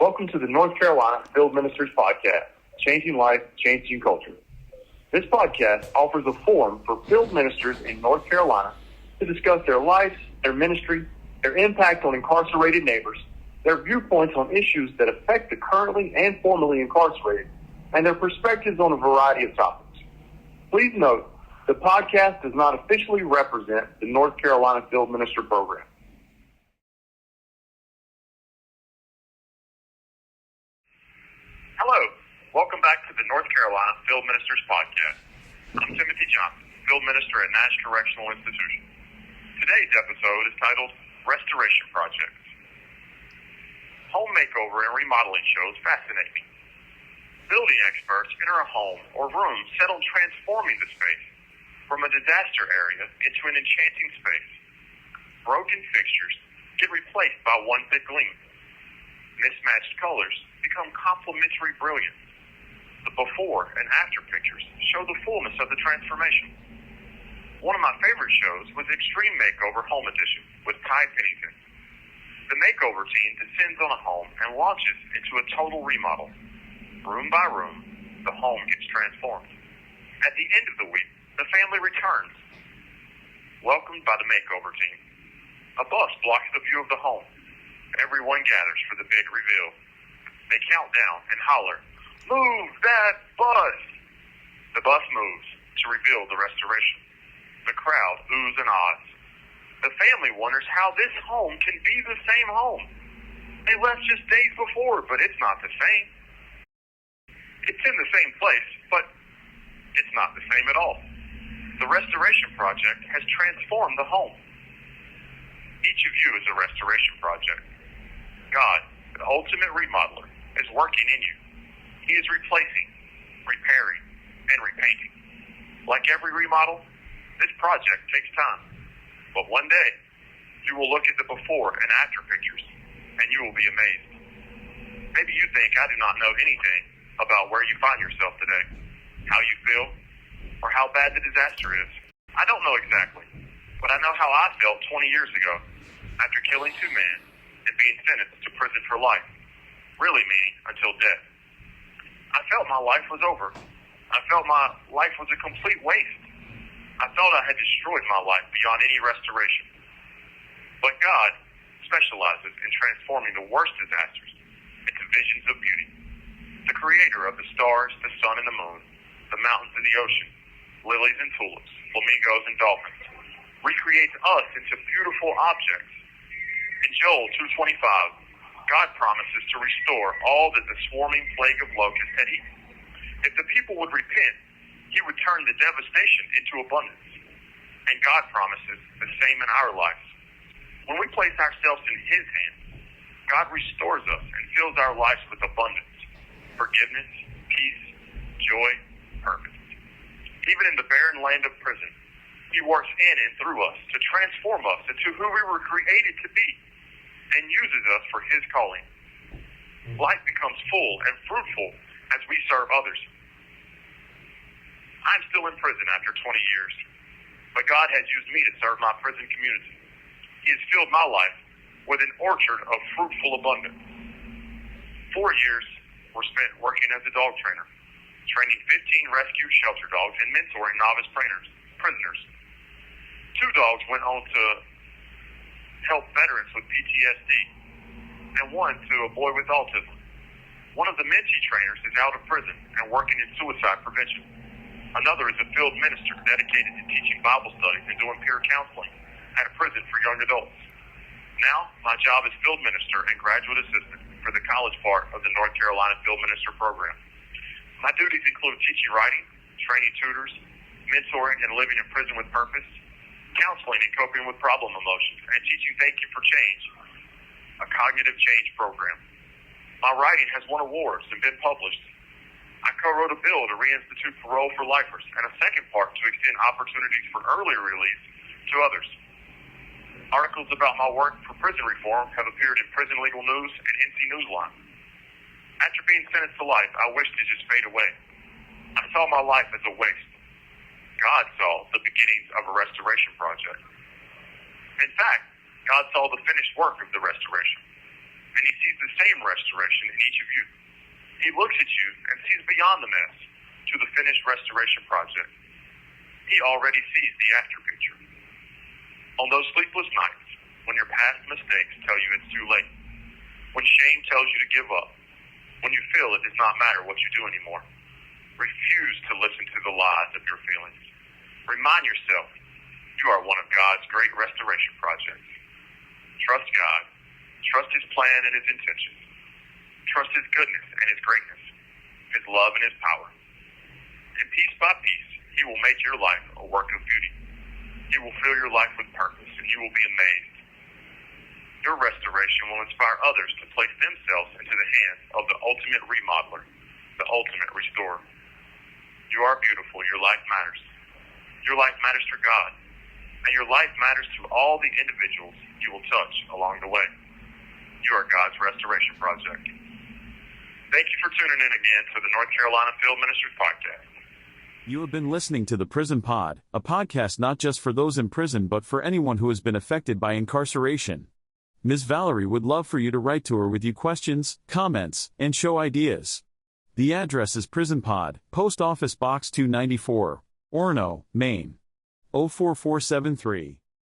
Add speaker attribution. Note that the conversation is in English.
Speaker 1: Welcome to the North Carolina Field Ministers Podcast, Changing Life, Changing Culture. This podcast offers a forum for field ministers in North Carolina to discuss their lives, their ministry, their impact on incarcerated neighbors, their viewpoints on issues that affect the currently and formerly incarcerated, and their perspectives on a variety of topics. Please note, the podcast does not officially represent the North Carolina Field Minister Program.
Speaker 2: Hello, welcome back to the North Carolina Field Ministers Podcast. I'm Timothy Johnson, Field Minister at Nash Correctional Institution. Today's episode is titled Restoration Projects. Home makeover and remodeling shows fascinate me. Building experts enter a home or room set on transforming the space from a disaster area into an enchanting space. Broken fixtures get replaced by one that gleams. Mismatched colors become complementary brilliance. The before and after pictures show the fullness of the transformation. One of my favorite shows was Extreme Makeover Home Edition with Ty Pennington. The makeover team descends on a home and launches into a total remodel. Room by room, the home gets transformed. At the end of the week, the family returns, welcomed by the makeover team. A bus blocks the view of the home. Everyone gathers for the big reveal. They count down and holler, "Move that bus!" The bus moves to reveal the restoration. The crowd oohs and ahs. The family wonders how this home can be the same home. They left just days before, but it's not the same. It's in the same place, but it's not the same at all. The restoration project has transformed the home. Each of you is a restoration project. God, the ultimate remodeler, is working in you. He is replacing, repairing, and repainting. Like every remodel, this project takes time. But one day, you will look at the before and after pictures, and you will be amazed. Maybe you think I do not know anything about where you find yourself today, how you feel, or how bad the disaster is. I don't know exactly, but I know how I felt 20 years ago after killing 2 men and being sentenced to prison for life, really meaning until death. I felt my life was over. I felt my life was a complete waste. I felt I had destroyed my life beyond any restoration. But God specializes in transforming the worst disasters into visions of beauty. The creator of the stars, the sun, and the moon, the mountains and the ocean, lilies and tulips, flamingos and dolphins, recreates us into beautiful objects. In Joel 2:25, God promises to restore all that the swarming plague of locusts had eaten. If the people would repent, He would turn the devastation into abundance. And God promises the same in our lives. When we place ourselves in His hands, God restores us and fills our lives with abundance, forgiveness, peace, joy, purpose. Even in the barren land of prison, He works in and through us to transform us into who we were created to be and uses us for His calling. Life becomes full and fruitful as we serve others. I'm still in prison after 20 years, but God has used me to serve my prison community. He has filled my life with an orchard of fruitful abundance. 4 years were spent working as a dog trainer, training 15 rescue shelter dogs and mentoring novice prisoners. 2 dogs went on to help veterans with PTSD, and 1 to a boy with autism. One of the mentee trainers is out of prison and working in suicide prevention. Another is a field minister dedicated to teaching Bible studies and doing peer counseling at a prison for young adults. Now, my job is field minister and graduate assistant for the college part of the North Carolina Field Minister Program. My duties include teaching writing, training tutors, mentoring and living in prison with purpose, counseling and coping with problem emotions, and teaching Thank You for Change, a cognitive change program. My writing has won awards and been published. I co-wrote a bill to reinstitute parole for lifers and a second part to extend opportunities for earlier release to others. Articles about my work for prison reform have appeared in Prison Legal News and NC Newsline. After being sentenced to life, I wished to just fade away. I saw my life as a waste. God saw the beginnings of a restoration project. In fact, God saw the finished work of the restoration. and he sees the same restoration in each of you. He looks at you and sees beyond the mess to the finished restoration project. He already sees the after picture. On those sleepless nights, when your past mistakes tell you it's too late, when shame tells you to give up, when you feel it does not matter what you do anymore, refuse to listen to the lies of your feelings. Remind yourself, you are one of God's great restoration projects. Trust God. Trust His plan and His intentions. Trust His goodness and His greatness, His love and His power. And piece by piece, He will make your life a work of beauty. He will fill your life with purpose, and you will be amazed. Your restoration will inspire others to place themselves into the hands of the ultimate remodeler, the ultimate restorer. You are beautiful. Your life matters. Your life matters to God, and your life matters to all the individuals you will touch along the way. You are God's restoration project. Thank you for tuning in again to the North Carolina Field Ministers Podcast.
Speaker 3: You have been listening to the Prison Pod, a podcast not just for those in prison but for anyone who has been affected by incarceration. Ms. Valerie would love for you to write to her with your questions, comments, and show ideas. The address is Prison Pod, Post Office Box 294, Orono, Maine. 04473.